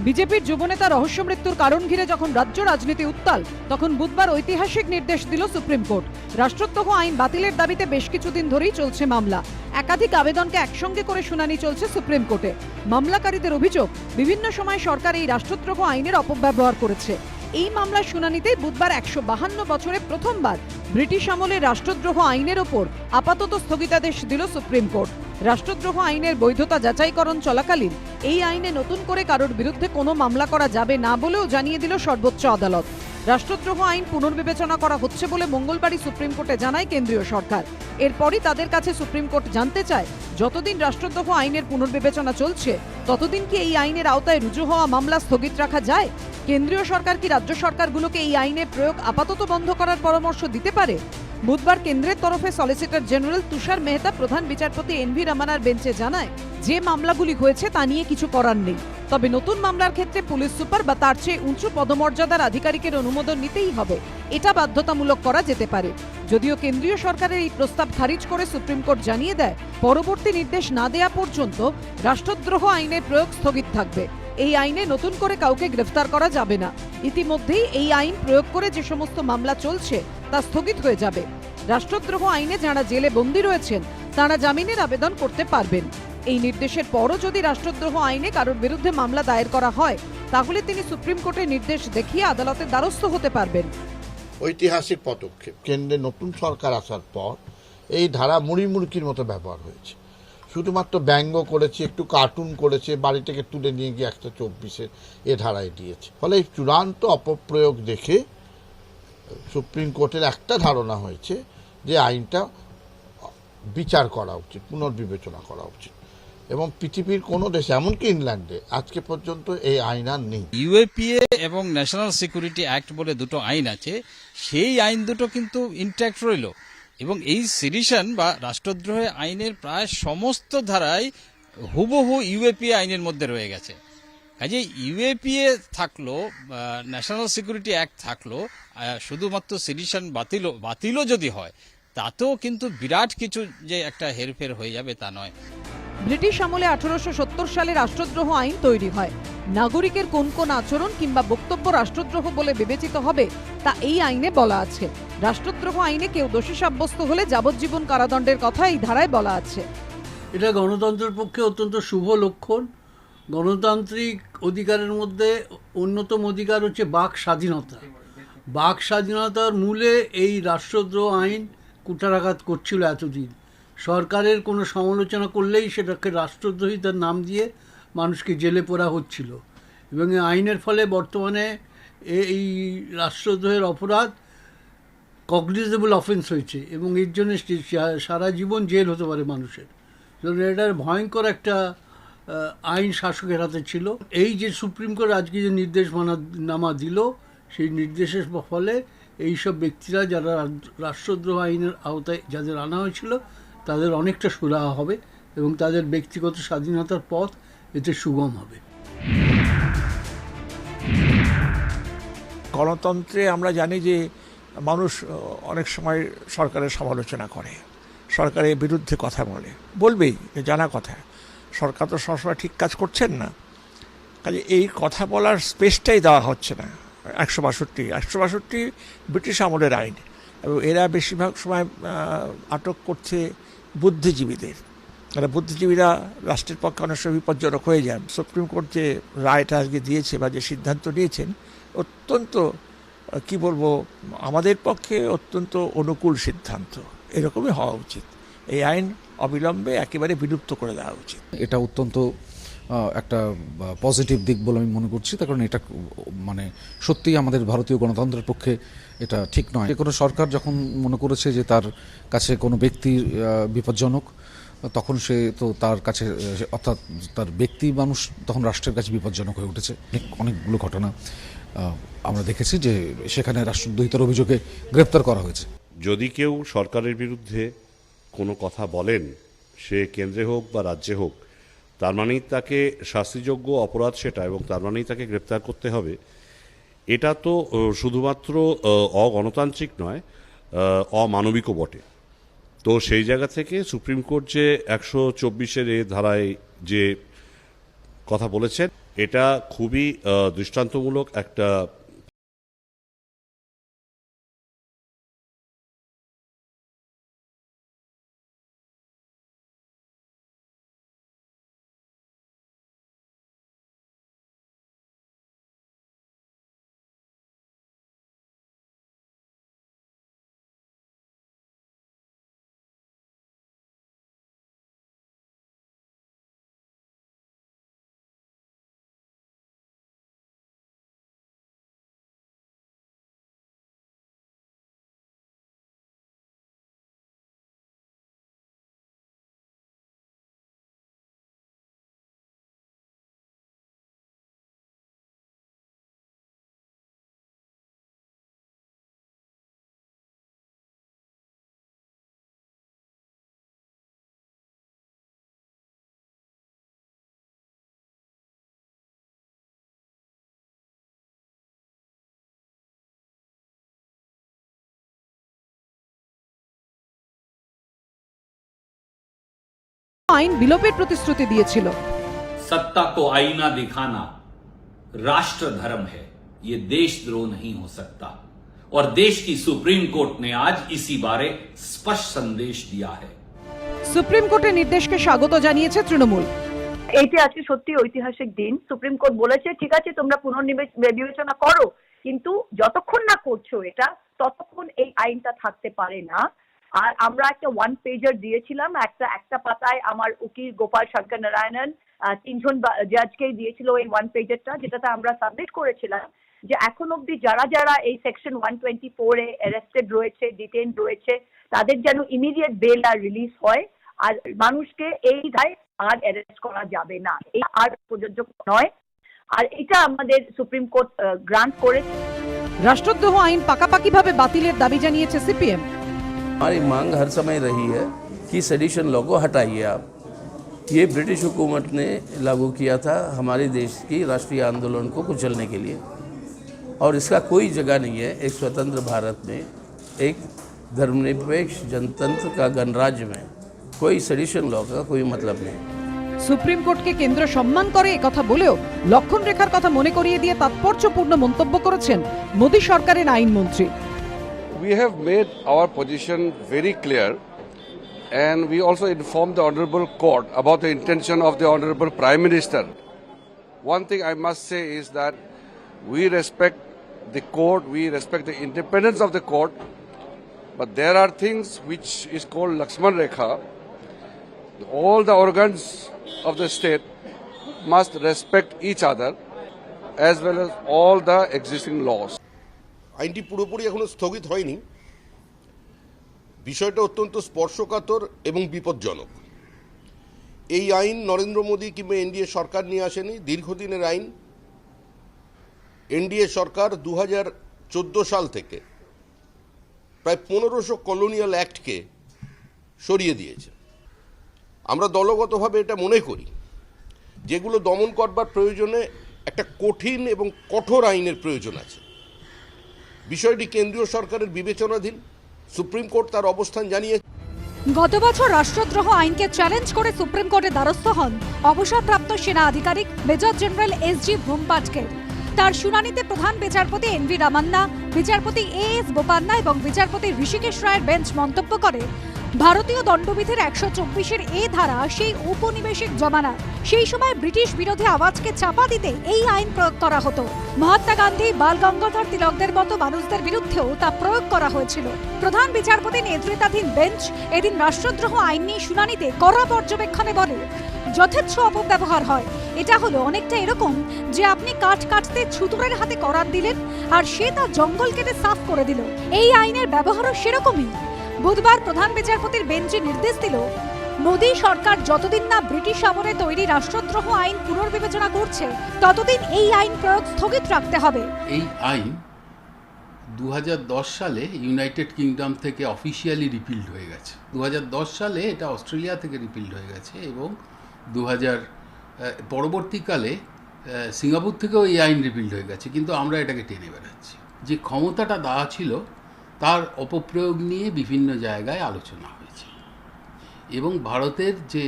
বিজেপির যুবনেতা রহস্য মৃত্যুর কারণ ঘিরে যখন রাজ্য রাজনীতি উত্তাল, তখন বুধবার ঐতিহাসিক নির্দেশ দিল সুপ্রিম কোর্ট। রাষ্ট্রদ্রোহ আইন বাতিলের দাবিতে বেশ কিছুদিন ধরেই চলছে মামলা। একাধিক আবেদনকে একসঙ্গে করে শুনানি চলছে সুপ্রিম কোর্টে। মামলাকারীদের অভিযোগ, বিভিন্ন সময় সরকার এই রাষ্ট্রদ্রোহ আইনের অপব্যবহার করেছে। এই মামলার শুনানিতে বুধবার 152 বছরে প্রথমবার ব্রিটিশ আমলের রাষ্ট্রদ্রোহ আইনের ওপর আপাতত স্থগিতাদেশ দিল সুপ্রিম কোর্ট। রাষ্ট্রদ্রোহ আইনের বৈধতা যাচাইকরণ চলাকালীন এই আইনে নতুন করে কারোর বিরুদ্ধে কোনো মামলা করা যাবে না বলেও জানিয়ে দিল সর্বোচ্চ আদালত। রাষ্ট্রদ্রোহ আইন পুনর্বিবেচনা করা হচ্ছে বলে মঙ্গলবারই সুপ্রিম কোর্টে জানায় কেন্দ্রীয় সরকার। এরপরই তাদের কাছে সুপ্রিম কোর্ট জানতে চায়, যতদিন রাষ্ট্রদ্রোহ আইনের পুনর্বিবেচনা চলছে ততদিন কি এই আইনের আওতায় রুজু হওয়া মামলা স্থগিত রাখা যায়? কেন্দ্রীয় সরকার কি রাজ্য সরকারগুলোকে এই আইনের প্রয়োগ আপাতত বন্ধ করার পরামর্শ দিতে পারে? বুধবার কেন্দ্রের তরফে সলিসিটর জেনারেল তুষার মেহতা প্রধান বিচারপতি এনভি রমনার বেঞ্চে জানায়, যে মামলাগুলি হয়েছে তা নিয়ে কিছু করার নেই। তবে নতুন মামলার ক্ষেত্রে পুলিশ সুপার বা তার চেয়ে উঁচু পদমর্যাদার আধিকারিকের অনুমোদন নিতেই হবে। এটা বাধ্যতামূলক করা যেতে পারে। যদিও কেন্দ্রীয় সরকারের এই প্রস্তাব খারিজ করে সুপ্রিম কোর্ট জানিয়ে দেয়, পরবর্তী নির্দেশ না দেয়া পর্যন্ত রাষ্ট্রদ্রোহ আইনের প্রয়োগ স্থগিত থাকবে। এই আইনে নতুন করে কাউকে গ্রেফতার করা যাবে না। ইতিমধ্যেই এই আইন প্রয়োগ করে যে সমস্ত মামলা চলছে তা স্থগিত হয়ে যাবে। রাষ্ট্রদ্রোহ আইনে যারা জেলে বন্দী রয়েছেন তারা জামিনের আবেদন করতে পারবেন। এই নির্দেশের পরও যদি রাষ্ট্রদ্রোহ আইনে কারোর বিরুদ্ধে মামলা দায়ের করা হয়, তাহলে তিনি সুপ্রিম কোর্টের নির্দেশ দেখিয়ে আদালতের দ্বারস্থ হতে পারবেন। ঐতিহাসিক পদক্ষেপ। কেন্দ্রে নতুন সরকার আসার পর এই ধারা মুড়িমুড়কির মতো ব্যবহার হয়েছে। শুধুমাত্র ব্যঙ্গ করেছে, একটু কার্টুন করেছে, বাড়ি থেকে তুলে নিয়ে গিয়ে 124 এ ধারায় দিয়েছে। ফলে এই চূড়ান্ত অপপ্রয়োগ দেখে সুপ্রিম কোর্টের একটা ধারণা হয়েছে যে আইনটা বিচার করা উচিত, পুনর্বিবেচনা করা উচিত। এবং পৃথিবীর কোনো দেশে, এমনকি ইংল্যান্ডে আজকে পর্যন্ত এই আইন আর নেই। ইউএপিএ এবং ন্যাশনাল সিকিউরিটি অ্যাক্ট বলে দুটো আইন আছে, সেই আইন দুটো কিন্তু ইনট্যাক্ট রইল। এবং এই সিডিশন বা রাষ্ট্রদ্রোহ আইনের প্রায় সমস্ত ধারাই হুবহু ইউএপিএ আইনের মধ্যে রয়ে গেছে। কাজে ইউএপিএ থাকলো, ন্যাশনাল সিকিউরিটি অ্যাক্ট থাকলো, শুধুমাত্র সিডিশন বাতিলও যদি হয়, তাতেও কিন্তু বিরাট কিছু যে একটা হেরফের হয়ে যাবে তা নয়। ব্রিটিশ আমলে 1870 সালে রাষ্ট্রদ্রোহ আইন তৈরি হয়। নাগরিকের কোন কোন আচরণ কিংবা বক্তব্য রাষ্ট্রদ্রোহ বলে বিবেচিত হবে তা এই আইনে বলা আছে। রাষ্ট্রদ্রোহ আইনে কেউ দোষী সাব্যস্ত হলে যাবজ্জীবন কারাদণ্ডের কথা এই ধারায় বলা আছে। এটা গণতন্ত্রের পক্ষে অত্যন্ত শুভ লক্ষণ। গণতান্ত্রিক অধিকারের মধ্যে অন্যতম অধিকার হচ্ছে বাক স্বাধীনতা। বাক স্বাধীনতার মূলে এই রাষ্ট্রদ্রোহ আইন কুঠারাঘাত করছিল এতদিন। সরকারের কোনো সমালোচনা করলেই সেটাকে রাষ্ট্রদ্রোহিতার নাম দিয়ে মানুষকে জেলে পোরা হচ্ছিল। এবং এই আইনের ফলে বর্তমানে এই রাষ্ট্রদ্রোহের অপরাধ কগনিজেবল অফেন্স হয়েছে এবং এর জন্য সারা জীবন জেল হতে পারে মানুষের। এটার ভয়ঙ্কর একটা আইন শাসকের হাতে ছিল। এই যে সুপ্রিম কোর্ট আজকে যে নির্দেশনামা দিল, সেই নির্দেশের ফলে এইসব ব্যক্তিরা যারা রাষ্ট্রদ্রোহ আইনের আওতায় যাদের আনা হয়েছিল তাদের অনেকটা সুরাহা হবে এবং তাদের ব্যক্তিগত স্বাধীনতার পথ এতে সুগম হবে। গণতন্ত্রে আমরা জানি যে মানুষ অনেক সময় সরকারের সমালোচনা করে, সরকারের বিরুদ্ধে কথা বলবেই, জানা কথা। সরকার তো সবসময় ঠিক কাজ করছেন না, কাজে এই কথা বলার স্পেসটাই দেওয়া হচ্ছে না। 162 ব্রিটিশ আমলের আইন, এবং এরা বেশিরভাগ সময় আটক করছে বুদ্ধিজীবীদের। বুদ্ধিজীবীরা রাষ্ট্রের পক্ষে অনেক সময় বিপজ্জনক হয়ে যান। সুপ্রিম কোর্ট যে রায়টা আজকে দিয়েছে বা যে সিদ্ধান্ত নিয়েছেন, অত্যন্ত কি বলবো, আমাদের পক্ষে অত্যন্ত অনুকূল সিদ্ধান্ত। এরকমই হওয়া উচিত। এই আইন অবিলম্বে একেবারে বিলুপ্ত করে দেওয়া উচিত। এটা অত্যন্ত একটা পজিটিভ দিক বলে আমি মনে করছি। তার কারণ এটা মানে সত্যিই আমাদের ভারতীয় গণতন্ত্রের পক্ষে এটা ঠিক নয়। কোনো সরকার যখন মনে করেছে যে তার কাছে কোনো ব্যক্তি বিপজ্জনক, তখন সে তো তার কাছে, অর্থাৎ তার ব্যক্তি মানুষ তখন রাষ্ট্রের কাছে বিপজ্জনক হয়ে উঠেছে। অনেকগুলো ঘটনা আমরা দেখেছি যে সেখানে রাষ্ট্রদ্রোহিতার অভিযোগে গ্রেপ্তার করা হয়েছে। যদি কেউ সরকারের বিরুদ্ধে কোনো কথা বলেন, সে কেন্দ্রে হোক বা রাজ্যে হোক, তার মানেই তাকে শাস্তিযোগ্য অপরাধ সেটা, এবং তার মানেই তাকে গ্রেপ্তার করতে হবে। এটা তো শুধুমাত্র অগণতান্ত্রিক নয়, অমানবিকও বটে। তো সেই জায়গা থেকে সুপ্রিম কোর্ট যে 124 এ ধারায় যে কথা বলেছেন, এটা খুবই দৃষ্টান্তমূলক একটা আইন বিলোপের প্রতিশ্রুতি দিয়েছিল। सत्ता को आईना दिखाना राष्ट्र धर्म है, ये देशद्रोह नहीं हो सकता और देश की सुप्रीम कोर्ट ने आज इसी बारे स्पष्ट संदेश दिया है। সুপ্রিম কোর্টের নির্দেশকে স্বাগত জানিয়েছে তৃণমূল। এইটা আজকে সত্যি ঐতিহাসিক দিন। সুপ্রিম কোর্ট বলেছে ঠিক আছে তোমরা পুনর্বিবেচনা করো, কিন্তু যতক্ষণ না করছো এটা ততক্ষণ এই আইনটা থাকতে পারে না। আর আমরা একটা 1 পেজার দিয়েছিলাম, একটা পাতায় আমার উকিল গোপাল শঙ্কর নারায়ণন 3 জন জাজকে দিয়েছিল এই 1 পেজারটা, যেটাতে আমরা সাবমিট করেছিলাম যে এখন অবধি যারা এই সেকশন 124 এ অ্যারেস্টেড রয়েছে, ডিটেইন রয়েছে, তাদের যেন ইমিডিয়েট বেল আর রিলিজ হয়। আর মানুষকে এই ধায় আর অ্যারেস্ট করা যাবে না, এই আর প্রযোজ্য নয়। আর এটা আমাদের সুপ্রিম কোর্ট গ্রান্ট করেছে। রাষ্ট্রদ্রোহ আইন পাকাপাকিভাবে বাতিলের দাবি জানিয়েছে সিপিএম। हमारी मांग हर समय रही है कि सेडिशन लॉ को हटाइए आप। ये ब्रिटिश हुकूमत ने लागू किया था हमारे देश की राष्ट्रीय आंदोलन को कुचलने के लिए, और इसका कोई जगह नहीं है एक स्वतंत्र भारत में, एक धर्मनिरपेक्ष जनतंत्र का गणराज्य में कोई सेडिशन लॉ का कोई मतलब नहीं। সুপ্রিম কোর্টকে কেন্দ্র সম্মান করে একথা বলেও লক্ষণ রেখার কথা মনে করিয়ে দিয়ে তাৎপর্যপূর্ণ মন্তব্য করেছেন মোদী সরকারের আইনমন্ত্রী। We have made our position very clear, and we also informed the Honorable Court about the intention of the Honorable Prime Minister. One thing I must say is that we respect the court, we respect the independence of the court, but there are things which is called Lakshman Rekha. All the organs of the state must respect each other as well as all the existing laws. আইনটি পুরোপুরি এখনো স্থগিত হয়নি। বিষয়টা অত্যন্ত স্পর্শকাতর এবং বিপজ্জনক। এই আইন নরেন্দ্র মোদী কিংবা এনডিএ সরকার নিয়ে আসেনি, দীর্ঘদিনের আইন। এনডিএ সরকার 2014 সাল থেকে প্রায় 1500 কলোনিয়াল অ্যাক্টকে সরিয়ে দিয়েছে। আমরা দলগতভাবে এটা মনে করি যেগুলো দমন করবার প্রয়োজনে একটা কঠিন এবং কঠোর আইনের প্রয়োজন আছে। বিষয়টি কেন্দ্রীয় সরকারের বিবেচনাধীন। সুপ্রিম কোর্ট তার অবস্থান জানিয়েছে। গত বছর রাষ্ট্রদ্রোহ আইনকে চ্যালেঞ্জ করে সুপ্রিম কোর্টে দ্বারস্থ হন অবসরপ্রাপ্ত সেনা আধিকারিক মেজর জেনারেল এসজি ভোমপাটকে। তার শুনানিতে প্রধান বিচারপতি এনভি রামান্না, বিচারপতি এএস বোপান্না এবং বিচারপতি ঋষিকেশ রায়ের বেঞ্চ মন্তব্য করে ভারতীয় দণ্ডবিধির 124-এর এ ধারা সেই ঔপনিবেশিক জমানা, সেই সময় ব্রিটিশ বিরোধী আওয়াজকে চাপা দিতে এই আইন প্রয়োগ করা হতো। মহাত্মা গান্ধী, বাল গঙ্গাধর তিলকদের মতো মানুষদের বিরুদ্ধেও তা প্রয়োগ করা হয়েছিল। প্রধান বিচারপতি নেতৃত্বাধীন বেঞ্চ এদিন রাষ্ট্রদ্রোহ আইন নিয়ে শুনানিতে কড়া পর্যবেক্ষণে বলে যথেচ্ছ অপব্যবহার হয়। এটা হলো অনেকটা এরকম যে আপনি কাঠ কাটতে ছুতুরের হাতে করাত দিলেন আর সে তা জঙ্গল কেটে সাফ করে দিল। এই আইনের ব্যবহারও সেরকমই। বুধবার প্রধান বিচারপতির বেঞ্চে নির্দেশ দিল মোদী সরকার যতদিন না ব্রিটিশ আমলে তৈরি রাষ্ট্রদ্রোহ আইন পুনর্বিবেচনা করছে ততদিন এই আইন প্রয়োগ স্থগিত রাখতে হবে। এই আইন 2010 সালে ইউনাইটেড কিংডম থেকে অফিসিয়ালি রিপিল্ড হয়ে গেছে। 2010 সালে এটা অস্ট্রেলিয়া থেকে রিপিল্ড হয়ে গেছে এবং পরবর্তীকালে সিঙ্গাপুর থেকেও এই আইন রিপিল্ড হয়ে গেছে, কিন্তু আমরা এটাকে টেনে বেড়াচ্ছি। যে ক্ষমতাটা দেওয়া ছিল তার অপপ্রয়োগ নিয়ে বিভিন্ন জায়গায় আলোচনা হয়েছে এবং ভারতের যে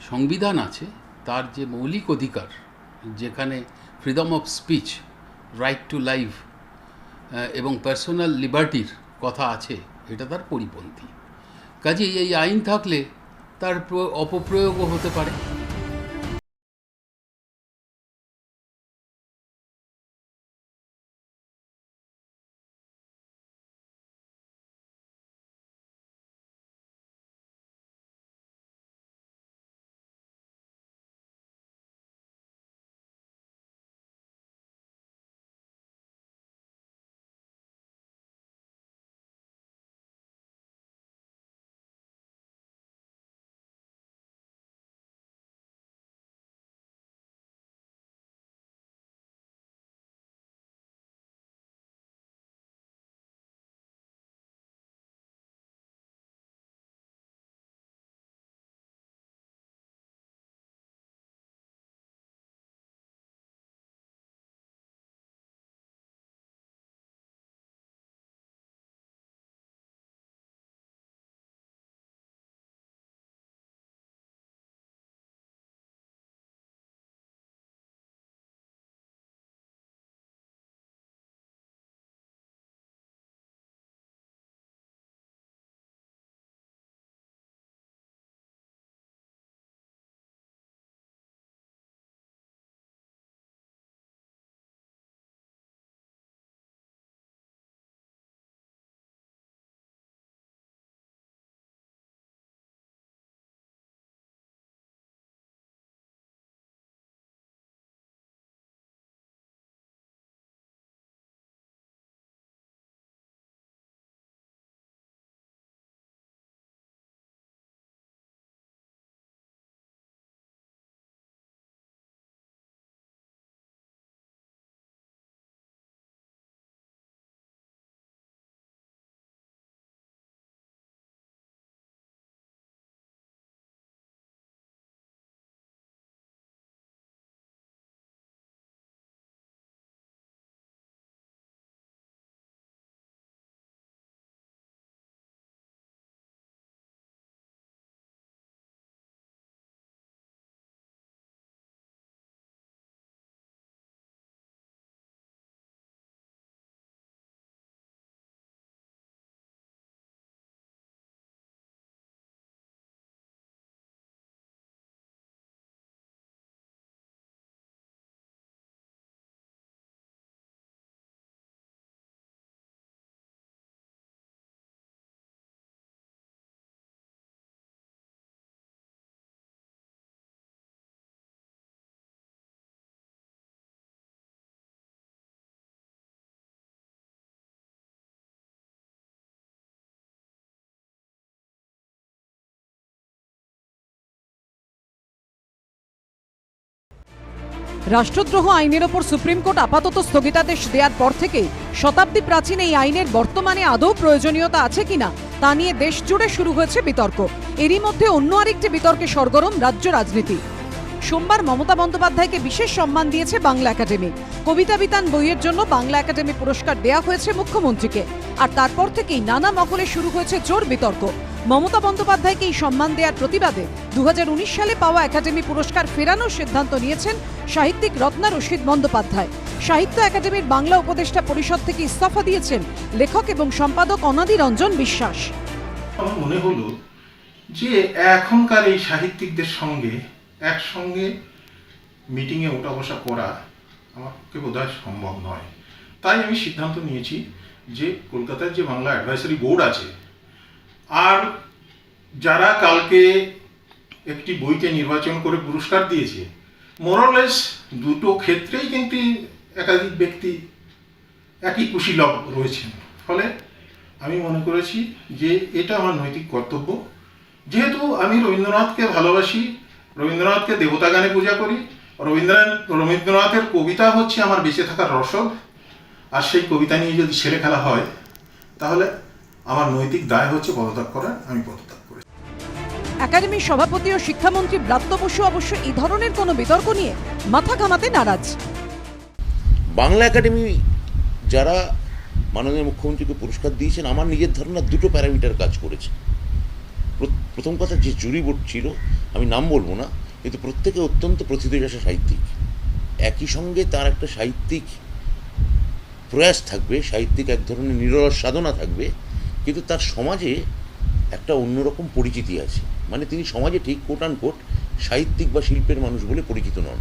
সংবিধান আছে তার যে মৌলিক অধিকার যেখানে freedom of speech, right to life এবং পার্সোনাল লিবার্টির কথা আছে, এটা তার পরিপন্থী। কাজেই এই আইন থাকলে তার অপপ্রয়োগও হতে পারে। রাষ্ট্রদ্রোহ আইনের ওপর সুপ্রিম কোর্ট আপাতত স্থগিতাদেশ দেওয়ার পর থেকেই শতাব্দী প্রাচীন এই আইনের বর্তমানে আদৌ প্রয়োজনীয়তা আছে কিনা তা নিয়ে দেশ জুড়ে শুরু হয়েছে বিতর্ক। এরই মধ্যে অন্য আরেকটি বিতর্কে সরগরম রাজ্য রাজনীতি। সোমবার মমতা বন্দ্যোপাধ্যায়কে বিশেষ সম্মান দিয়েছে বাংলা একাডেমি। কবিতা বিতান বইয়ের জন্য বাংলা একাডেমি পুরস্কার দেওয়া হয়েছে মুখ্যমন্ত্রীকে। আর তারপর থেকেই নানা মহলে শুরু হয়েছে জোর বিতর্ক। মমতা বন্দ্যোপাধ্যায়কে এই সম্মান দেওয়ার প্রতিবাদে 2019 সালে পাওয়া একাডেমি পুরস্কার ফেরানোর সিদ্ধান্ত নিয়েছেন সাহিত্যিক রত্না রশিদ বন্দ্যোপাধ্যায়। সাহিত্য একাডেমির বাংলা উপদেষ্টা পরিষদ থেকে ইস্তফা দিয়েছেন লেখক এবং সম্পাদক অনাদি রঞ্জন বিশ্বাস। আমার মনে হলো যে এখনকার এই সাহিত্যিকদের সঙ্গে একসঙ্গে মিটিংয়ে ওঠা বসা করা আমার পক্ষে বোধহয় সম্ভব নয়। তাই আমি সিদ্ধান্ত নিয়েছি যে কলকাতার যে বাংলা অ্যাডভাইসারি বোর্ড আছে আর যারা কালকে একটি বইকে নির্বাচন করে পুরস্কার দিয়েছে, মোরলেস দুটো ক্ষেত্রেই কিন্তু একাধিক ব্যক্তি একই কুশীলব রয়েছেন। ফলে আমি মনে করেছি যে এটা আমার নৈতিক কর্তব্য। যেহেতু আমি রবীন্দ্রনাথকে ভালোবাসি, রবীন্দ্রনাথকে দেবতা গানে পূজা করি, রবীন্দ্রনাথের কবিতা হচ্ছে আমার বেঁচে থাকার রসদ, আর সেই কবিতা নিয়ে যদি ছেলে খেলা হয় তাহলে আমার নৈতিক দায় হচ্ছে পদত্যাগ করার। আমি পদত্যাগ করি। একাডেমির সভাপতি ও শিক্ষামন্ত্রী ব্রাত্য বসু অবশ্য এই ধরনের কোনো বিতর্ক নিয়ে মাথা ঘামাতে নারাজ। বাংলা একাডেমি যারা মাননীয় মুখ্যমন্ত্রীকে পুরস্কার দিয়েছেন, আমার নিজের ধারণা দুটো প্যারামিটার কাজ করেছে। প্রথম কথা, যে জুরি বোর্ড ছিল, আমি নাম বলবো না, কিন্তু প্রত্যেকে অত্যন্ত প্রথিতযশা সাহিত্যিক, একই সঙ্গে তার একটা সাহিত্যিক প্রয়াস থাকবে, সাহিত্যিক এক ধরনের নিরলস সাধনা থাকবে, কিন্তু তার সমাজে একটা অন্যরকম পরিচিতি আছে। মানে তিনি সমাজে ঠিক কোট অ্যান্ড কোট সাহিত্যিক বা শিল্পের মানুষ বলে পরিচিত নন।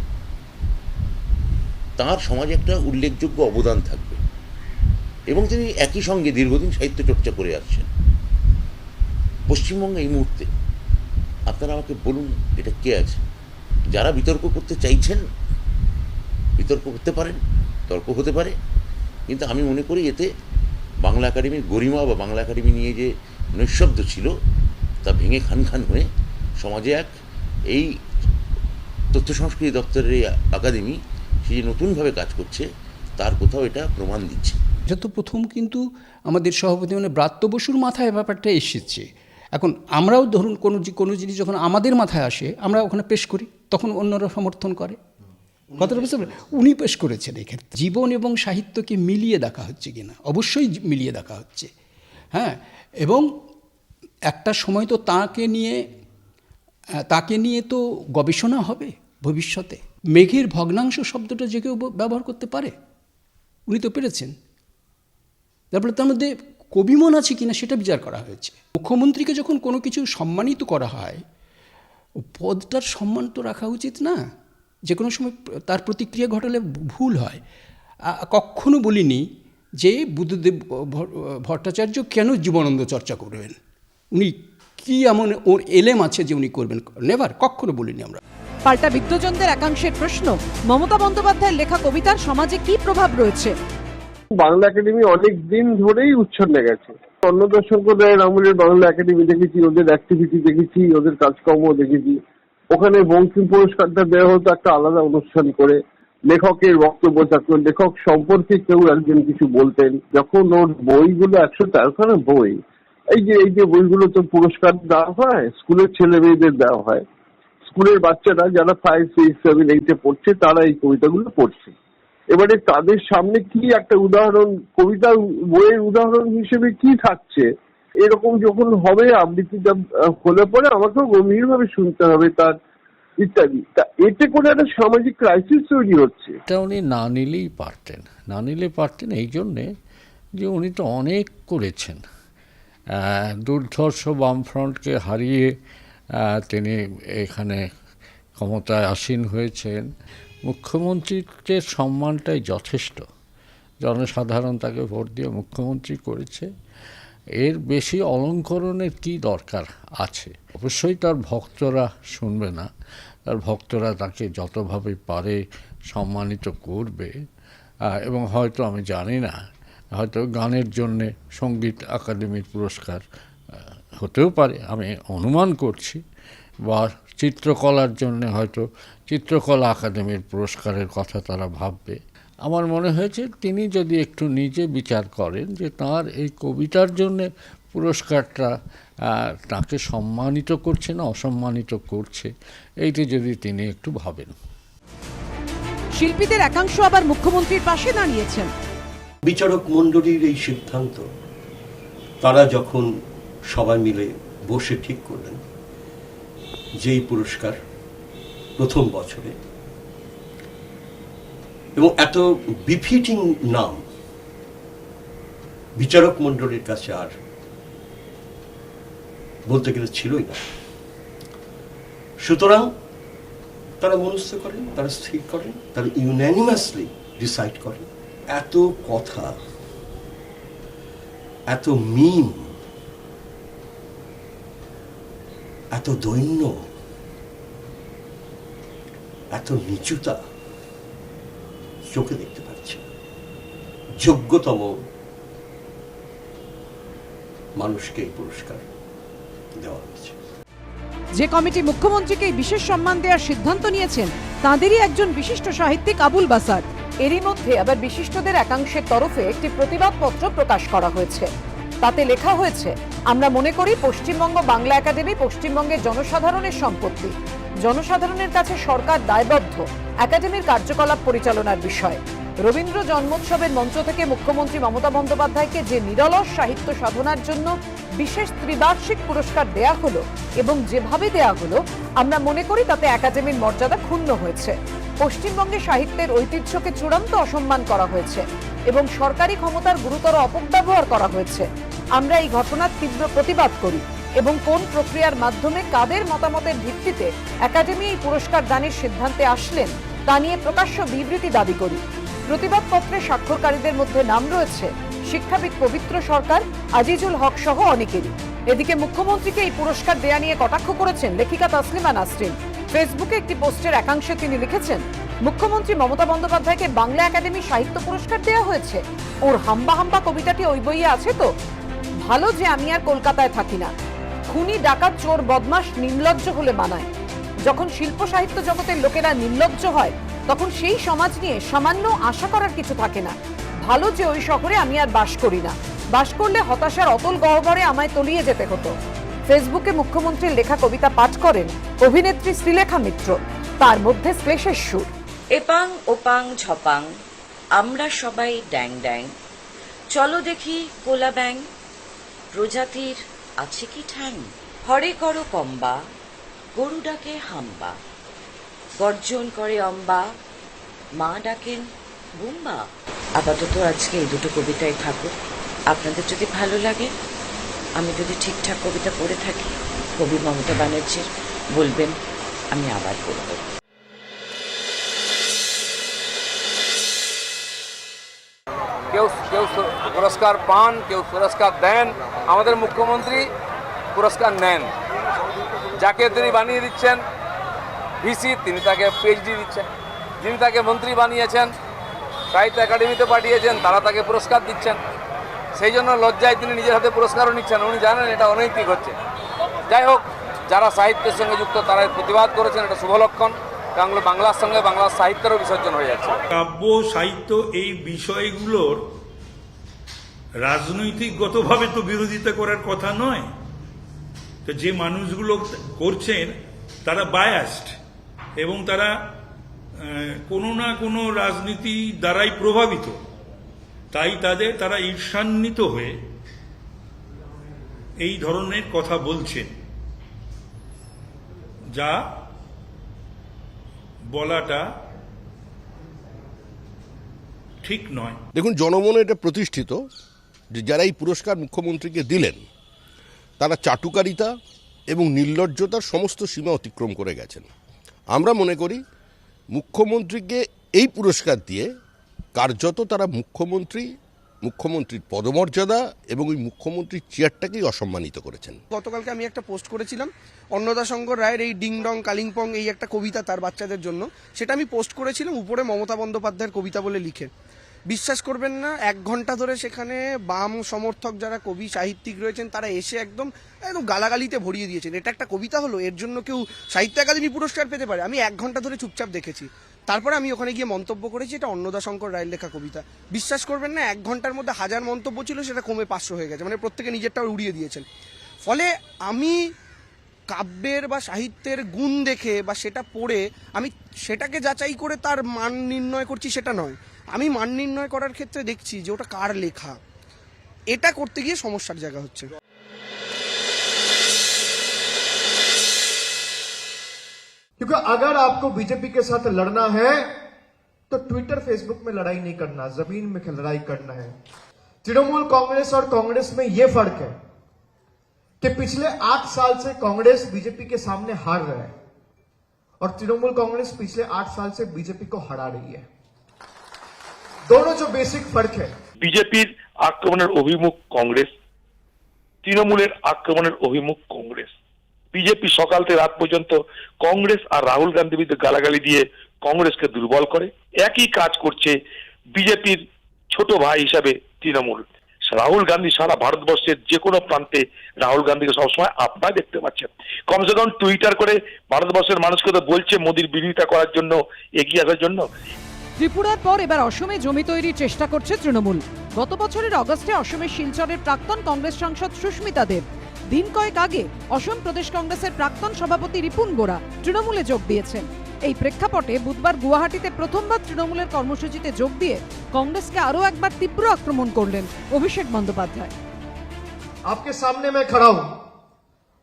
তার সমাজে একটা উল্লেখযোগ্য অবদান থাকবে এবং তিনি একই সঙ্গে দীর্ঘদিন সাহিত্য চর্চা করে আসছেন। পশ্চিমবঙ্গে এই মুহূর্তে আপনারা আমাকে বলুন এটা কে আছে? যারা বিতর্ক করতে চাইছেন বিতর্ক করতে পারেন, তর্ক হতে পারে, কিন্তু আমি মনে করি এতে বাংলা একাডেমির গরিমা বা বাংলা একাডেমি নিয়ে যে নৈঃশব্দ ছিল তা ভেঙে খান খান হয়ে সমাজে এক এই তথ্য সংস্কৃতি দপ্তরের এই একাডেমি সে যে নতুনভাবে কাজ করছে তার কোথাও এটা প্রমাণ দিচ্ছে। এটা তো প্রথম কিন্তু আমাদের সভাপতি মানে ব্রাত্য বসুর মাথায় ব্যাপারটা এসেছে। এখন আমরাও ধরুন কোনো জিনিস যখন আমাদের মাথায় আসে আমরা ওখানে পেশ করি, তখন অন্যরা সমর্থন করে। কথাটা বুঝতে পারেন? উনি পেশ করেছেন এখানে জীবন এবং সাহিত্যকে মিলিয়ে দেখা হচ্ছে কিনা, অবশ্যই মিলিয়ে দেখা হচ্ছে। হ্যাঁ, এবং একটা সময় তো তাকে নিয়ে তো গবেষণা হবে ভবিষ্যতে। মেঘের ভগ্নাংশ শব্দটা যে কেউ ব্যবহার করতে পারে, উনি তো পেরেছেন। তারপরে তার মধ্যে কবিমন আছে কিনা সেটা বিচার করা হয়েছে। মুখ্যমন্ত্রীকে যখন কোনো কিছু সম্মানিত করা হয়, পদটার সম্মান তো রাখা উচিত না? যে কোনো সময় তার প্রতিক্রিয়া ঘটালে ভুল হয়। কখনো বলিনি যে বুদ্ধদেব ভট্টাচার্য কেন জীবনানন্দ চর্চা করবেন, উনি কি এমন ওর এলেম আছে যে উনি করবেন, নেভার, কখনো বলিনি আমরা। পাল্টা বিদ্বজনদের একাংশের প্রশ্ন, মমতা বন্দ্যোপাধ্যায়ের লেখা কবিতার সমাজে কি প্রভাব রয়েছে? বাংলা একাডেমি অনেক দিন ধরেই উচ্ছন্নে গেছে। অন্নদাশঙ্কর রায়ের আমলের বাংলা একাডেমি দেখেছি, ওদের অ্যাক্টিভিটি দেখেছি, ওদের কাজকর্ম দেখেছি। ওখানে বঙ্কিম পুরস্কারটা দেওয়া হতো একটা আলাদা অনুষ্ঠান করে, লেখকের বক্তব্য থাকতো, লেখক সম্পর্কে কেউ একজন কিছু বলতেন। যখন ওর বইগুলো 113খানা বই, এই যে বইগুলো তো পুরস্কার দেওয়া হয়, স্কুলের ছেলে মেয়েদের দেওয়া হয়। স্কুলের বাচ্চারা যারা 5, 6, 7, 8-এ পড়ছে তারা এই কবিতাগুলো পড়ছে। এবারে তাদের সামনে কি একটা উদাহরণ, কবিতা বইয়ের উদাহরণ হিসেবে কি থাকছে, এরকম যখন হবে আবৃত্তিটা হলে পরে আমাকেও গভীরভাবে শুনতে হবে তার ইত্যাদি। তা এতে করে একটা সামাজিক ক্রাইসিস তৈরি হচ্ছে। এটা উনি না নিলে পারতেন এই জন্যে যে উনি তো অনেক করেছেন। দুর্ধর্ষ বামফ্রন্টকে হারিয়ে তিনি এখানে ক্ষমতায় আসীন হয়েছেন। মুখ্যমন্ত্রীর সম্মানটাই যথেষ্ট। জনসাধারণ তাকে ভোট দিয়ে মুখ্যমন্ত্রী করেছে, এর বেশি অলঙ্করণের কি দরকার আছে? অবশ্যই তার ভক্তরা শুনবে না, তার ভক্তরা তাকে যতভাবে পারে সম্মানিত করবে। এবং হয়তো আমি জানি না, হয়তো গানের জন্যে সঙ্গীত একাডেমির পুরস্কার হতেও পারে, আমি অনুমান করছি, বা চিত্রকলার জন্য হয়তো চিত্রকলা একাডেমির পুরস্কারের কথা তারা ভাববে। আমার মনে হয়েছে তিনি যদি একটু নিজে বিচার করেন যে তার এই কবিতার জন্যে পুরস্কারটা তাকে সম্মানিত করছে না অসম্মানিত করছে, এইটা যদি তিনি একটু ভাবেন। শিল্পীদের একাংশ আবার মুখ্যমন্ত্রীর পাশে দাঁড়িয়েছেন। বিচারক মণ্ডলীর এই সিদ্ধান্ত তারা যখন সবাই মিলে বসে ঠিক করলেন যেই পুরস্কার প্রথম বছরে, এবং এত বিফিটিং নাম বিচারক মণ্ডলীর কাছে আর বলতে গেলে ছিলই না। সুতরাং তারা মনস্থ করেন, তারা স্থির করেন, তারা ইউনানিমাসলি ডিসাইড করেন। এত কথা, এত মিম, এত দৈন্য, এত নিচুতা চোখে দেখতে পাচ্ছি। যোগ্যতম মানুষকে এই পুরস্কার দেওয়া হয়েছে। যে কমিটি মুখ্যমন্ত্রীকে বিশেষ সম্মান দেওয়ার সিদ্ধান্ত নিয়েছেন তাঁদেরই একজন বিশিষ্ট সাহিত্যিক আবুল বাসার। এরই মধ্যে আবার বিশিষ্টদের একাংশের তরফে একটি প্রতিবাদপত্র প্রকাশ করা হয়েছে। তাতে লেখা হয়েছে, আমরা মনে করি পশ্চিমবঙ্গ বাংলা একাডেমি পশ্চিমবঙ্গের জনসাধারণের সম্পত্তি। জনসাধারণের কাছে সরকার দায়বদ্ধ একাডেমির কার্যকলাপ পরিচালনার বিষয়ে। রবীন্দ্র জন্মোৎসবের মঞ্চ থেকে মুখ্যমন্ত্রী মমতা বন্দ্যোপাধ্যায়কে যে নিরলস সাহিত্য সাধনার জন্য বিশেষ ত্রিবার্ষিক পুরস্কার দেয়া হলো এবং যেভাবে দেয়া হলো, আমরা মনে করি তাতে একাডেমির মর্যাদা ক্ষুণ্ণ হয়েছে। পশ্চিমবঙ্গে সাহিত্যের ঐতিহ্যকে চূড়ান্ত অসম্মান করা হয়েছে এবং সরকারি ক্ষমতার গুরুতর অপব্যবহার করা হয়েছে। আমরা এই ঘটনার তীব্র প্রতিবাদ করি এবং কোন প্রক্রিয়ার মাধ্যমে কাদের মতামতের ভিত্তিতে একাডেমি এই পুরস্কার দানের সিদ্ধান্তে আসলেন তা নিয়ে প্রকাশ্য বিবৃতি দাবি করি। প্রতিবাদপত্রে স্বাক্ষরকারীদের মধ্যে নাম রয়েছে শিক্ষাবিদ পবিত্র সরকার, আজিজুল হক সহ অনেকেরই। এদিকে মুখ্যমন্ত্রীকে এই পুরস্কার দেয়া নিয়ে কটাক্ষ করেছেন লেখিকা তাসলিমা নাসরিন। ফেসবুকে একটি পোস্টের একাংশে তিনি লিখেছেন, মুখ্যমন্ত্রী মমতা বন্দ্যোপাধ্যায়কে বাংলা একাডেমি সাহিত্য পুরস্কার দেওয়া হয়েছে। ওর হাম্বা হাম্বা কবিতাটি ওই বইয়ে আছে তো? ভালো যে আমি আর কলকাতায় থাকি না। খুনি, ডাকাত, চোর, বদমাশ নির্লজ্জ হলে মানায়। যখন শিল্প সাহিত্য জগতের লোকেরা নির্লজ্জ হয় তখন সেই সমাজ নিয়ে সামান্য আশা করার কিছু থাকে না। ভালো যে ওই শহরে আমি আর বাস করি না। বাস করলে হতাশার অতল গহ্বরে আমায় তলিয়ে যেতে হতো। ফেসবুকে মুখ্যমন্ত্রীর লেখা কবিতা পাঠ করেন অভিনেত্রী শ্রীলেখা মিত্র, তার মধ্যে শ্লেষের সুর। এপাং ওপাং ঝপাং আমরা সবাই ড্যাং ড্যাং, চলো দেখি কোলা ব্যাং, প্রজাতির আছে কি ঠ্যাং, হরে করো কম্বা, গরু ডাকে হাম্বা, গর্জন করে অম্বা, মা ডাকেন বুম্বা। আপাতত আজকে এই দুটো কবিতায় থাকুক। আপনাদের যদি ভালো লাগে, আমি যদি ঠিকঠাক কবিতা পড়ে থাকি কবি মমতা ব্যানার্জির, বলবেন, আমি আবার পড়ব। কেউ কেউ পুরস্কার পান, কেউ পুরস্কার দেন। আমাদের মুখ্যমন্ত্রী পুরস্কার নেন। যাকে তিনি বানিয়ে দিচ্ছেন ভিসি, তিনি তাকে পিএইচডি দিচ্ছেন। যিনি তাকে মন্ত্রী বানিয়েছেন, সাহিত্য একাডেমিতে পাঠিয়েছেন, তারা তাকে পুরস্কার দিচ্ছেন। সেই জন্য লজ্জায় তিনি নিজের হাতে পুরস্কারও নিচ্ছেন। উনি জানেন এটা অনৈতিক হচ্ছে। যাই হোক, যারা সাহিত্যের সঙ্গে যুক্ত তারা প্রতিবাদ করেছেন, এটা শুভ লক্ষণ। কারণ বাংলার সঙ্গে বাংলার সাহিত্যেরও বিসর্জন হয়ে যাচ্ছে। কাব্য সাহিত্য এই বিষয়গুলোর রাজনৈতিকগতভাবে তো বিরোধিতা করার কথা নয়। তো যে মানুষগুলো করছেন তারা বায়াসড এবং তারা কোনো না কোনো রাজনীতি দ্বারাই প্রভাবিত। তাই তারা ঈর্ষান্বিত হয়ে এই ধরনের কথা বলছেন, যা বলাটা ঠিক নয়। দেখুন, জনমনে এটা প্রতিষ্ঠিত যে যারা এই পুরস্কার মুখ্যমন্ত্রীকে দিলেন তারা চাটুকারিতা এবং নির্লজ্জতার সমস্ত সীমা অতিক্রম করে গেছেন। আমরা মনে করি মুখ্যমন্ত্রীকে এই পুরস্কার দিয়ে কার্যত তারা মুখ্যমন্ত্রীর পদমর্যাদা এবং ওই মুখ্যমন্ত্রীর চেয়ারটাকেই অসম্মানিত করেছেন। গতকালকে আমি একটা পোস্ট করেছিলাম অন্নদাশঙ্কর রায়ের এই ডিং ডং কালিম্পং, এই একটা কবিতা তার বাচ্চাদের জন্য, সেটা আমি পোস্ট করেছিলাম উপরে মমতা বন্দ্যোপাধ্যায়ের কবিতা বলে লিখে। বিশ্বাস করবেন না, 1 ঘন্টা ধরে সেখানে বাম সমর্থক যারা কবি সাহিত্যিক রয়েছেন তারা এসে একদম গালাগালিতে ভরিয়ে দিয়েছেন। এটা একটা কবিতা হলো, এর জন্য কেউ সাহিত্য একাডেমি পুরস্কার পেতে পারে? আমি 1 ঘন্টা ধরে চুপচাপ দেখেছি। তারপরে আমি ওখানে গিয়ে মন্তব্য করেছি এটা অন্নদাশঙ্কর রায়ের লেখা কবিতা। বিশ্বাস করবেন না, 1 ঘন্টার মধ্যে 1000 মন্তব্য ছিল, সেটা কমে 500 হয়ে গেছে। মানে প্রত্যেকে নিজেরটা উড়িয়ে দিয়েছেন। ফলে আমি কাব্যের বা সাহিত্যের গুণ দেখে বা সেটা পড়ে আমি সেটাকে যাচাই করে তার মান নির্ণয় করছি, সেটা নয়। আমি মান নির্ণয় করার ক্ষেত্রে দেখছি যে ওটা কার লেখা। এটা করতে গিয়ে সমস্যার জায়গা হচ্ছে। क्योंकि अगर आपको बीजेपी के साथ लड़ना है तो ट्विटर फेसबुक में लड़ाई नहीं करना, जमीन में लड़ाई करना है। तृणमूल कांग्रेस और कांग्रेस में यह फर्क है कि पिछले 8 साल से कांग्रेस बीजेपी के सामने हार रहा है और तृणमूल कांग्रेस पिछले 8 साल से बीजेपी को हरा रही है। दोनों जो बेसिक फर्क है। বিজেপির আক্রমণের অভিমুখ কংগ্রেস, তৃণমূলের আক্রমণের অভিমুখ কংগ্রেস। বিজেপি সকাল থেকে রাত পর্যন্ত কংগ্রেস আর রাহুল গান্ধী বিরুদ্ধে গালাগালি দিয়ে কংগ্রেসকে দুর্বল করে। একই কাজ করছে বিজেপির ছোট ভাই হিসাবে তৃণমূল। রাহুল গান্ধী সারা ভারতবর্ষের যে কোনো প্রান্তে রাহুল গান্ধীকে সবসময় আপনারা দেখতে পাচ্ছেন। কমসে কম টুইটার করে ভারতবর্ষের মানুষকে তো বলছে মোদির বিরোধিতা করার জন্য, এগিয়ে আসার জন্য। ত্রিপুরার পর এবার অসমে জমি তৈরির চেষ্টা করছে তৃণমূল। গত বছরের অগস্টে অসমের শিলচরের প্রাক্তন কংগ্রেস সাংসদ সুস্মিতা দেব, দিন কয়েক আগে অসম প্রদেশ কংগ্রেসের প্রাক্তন সভাপতি রিপুন বোরা তৃণমূলে যোগ দিয়েছেন। এই প্রেক্ষাপটে বুধবার গুয়াহাটিতে প্রথমবার তৃণমূলের কর্মসূচিতে যোগ দিয়ে কংগ্রেসকে আরও একবার তীব্র আক্রমণ করলেন অভিষেক বন্দ্যোপাধ্যায়। आपके सामने मैं खड़ा हूं,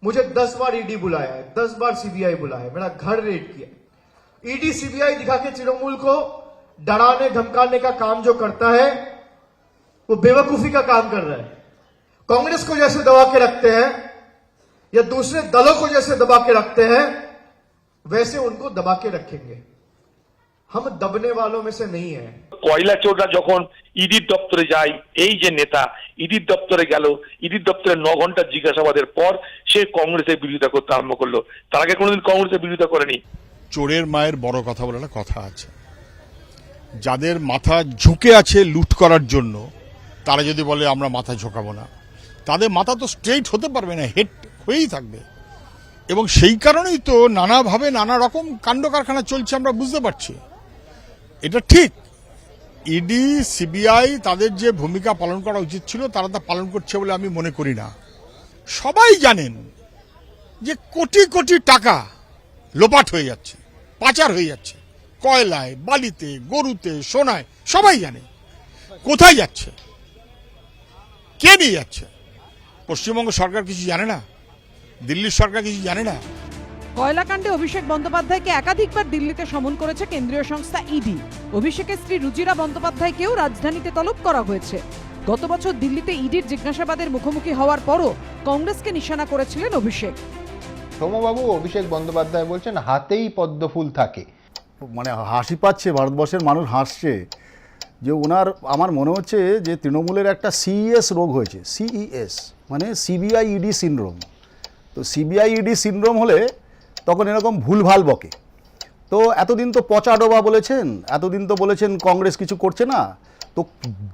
मुझे 10 बार ईडी बुलाया है, 10 बार सीबीआई बुलाया है, मेरा घर रेड किया। ईडी सीबीआई दिखा के तृणमूल को डराने धमकाने का काम जो करता है वो बेवकूफी का काम कर रहा है। कांग्रेस को जैसे दबा के रखते हैं या दूसरे दलों को जैसे दबा के रखते हैं वैसे उनको दबा के रखेंगे। हम दबने वालों में से नहीं है। কয়লা চোররা যখন ইডির দপ্তরে যায়, এই যে নেতা ইডির দপ্তরে গেল, ইডির দপ্তরে 9 ঘন্টা জিজ্ঞাসাবাদের পর সে কংগ্রেসের বিরোধিতা করতে আরম্ভ করলো। তার আগে কোনোদিন কংগ্রেসের বিরোধিতা করেনি। চোরের মায়ের বড় কথা বলে একটা কথা আছে, যাদের মাথা ঝুঁকে আছে লুট করার জন্য, তারা যদি বলে আমরা মাথা ঝোঁকাবো না, তাদের মাথা তো স্ট্রেইট হতে পারবে না, হেড হয়েই থাকবে। এবং সেই কারণেই তো নানাভাবে নানা রকম কাণ্ড কারখানা চলছে, আমরা বুঝতে পারছি। এটা ঠিক, ইডি সিবিআই তাদের যে ভূমিকা পালন করা উচিত ছিল তারা তা পালন করছে বলে আমি মনে করি না। সবাই জানেন যে কোটি কোটি টাকা লোপাট হয়ে যাচ্ছে, পাচার হয়ে যাচ্ছে, কয়লায়, বালিতে, গরুতে, সোনায়, সবাই জানে কোথায় যাচ্ছে, কে নিয়ে যাচ্ছে। পশ্চিমবঙ্গ সরকার কিছু জানে না, দিল্লির সরকার কিছু জানে না। কয়লাকাণ্ডে অভিষেক বন্দ্যোপাধ্যায়কে একাধিকবার দিল্লিতে সমন করেছে কেন্দ্রীয় সংস্থা ইডি। অভিষেকের স্ত্রী রুচিরা বন্দ্যোপাধ্যায়কেও রাজধানীতে তলব করা হয়েছে। গত বছর দিল্লিতে ইডির জিজ্ঞাসাবাদের মুখোমুখি হওয়ার পরও কংগ্রেসকে নিশানা করেছিলেন অভিষেক। সৌম্যবাবু, অভিষেক বন্দ্যোপাধ্যায় বলছেন হাতেই পদ্মফুল থাকে। মানে হাসি পাচ্ছে, ভারতবর্ষের মানুষ হাসছে যে ওনার, আমার মনে হচ্ছে যে তৃণমূলের একটা সিইএস রোগ হয়েছে, সিইএস মানে সিবিআই ইডি সিনড্রোম। তো সিবিআই ইডি সিনড্রোম হলে তখন এরকম ভুলভাল বকে। তো এতদিন তো পচা ডোবা বলেছেন, এতদিন তো বলেছেন কংগ্রেস কিছু করছে না। তো